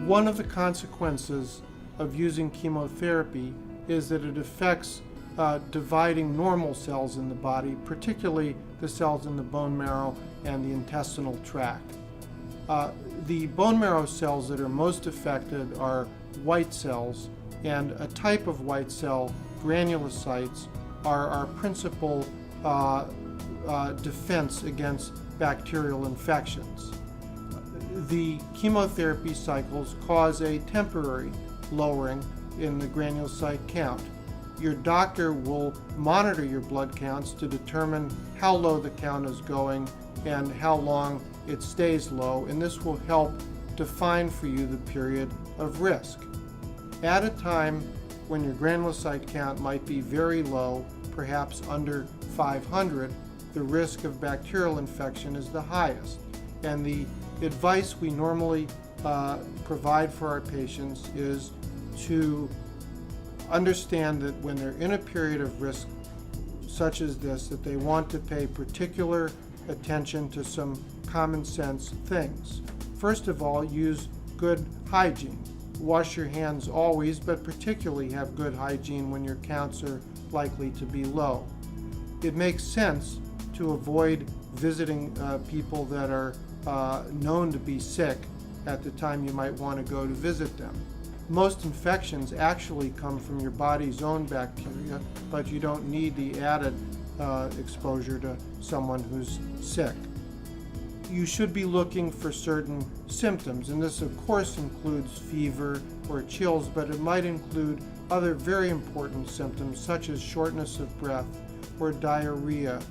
One of the consequences of using chemotherapy is that it affects dividing normal cells in the body, particularly the cells in the bone marrow and the intestinal tract. The bone marrow cells that are most affected are white cells, and a type of white cell, granulocytes, are our principal defense against bacterial infections. The chemotherapy cycles cause a temporary lowering in the granulocyte count. Your doctor will monitor your blood counts to determine how low the count is going and how long it stays low, and this will help define for you the period of risk. At a time when your granulocyte count might be very low, perhaps under 500, the risk of bacterial infection is the highest. And the advice we normally provide for our patients is to understand that when they're in a period of risk such as this, that they want to pay particular attention to some common sense things. First of all, use good hygiene. Wash your hands always, but particularly have good hygiene when your counts are likely to be low. It makes sense to avoid visiting people that are known to be sick at the time you might want to go to visit them. Most infections actually come from your body's own bacteria, but you don't need the added exposure to someone who's sick. You should be looking for certain symptoms, and this of course includes fever or chills, but it might include other very important symptoms such as shortness of breath or diarrhea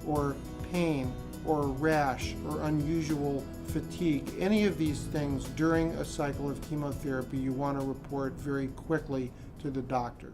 or pain or rash or unusual fatigue. Any of these things during a cycle of chemotherapy you want to report very quickly to the doctor.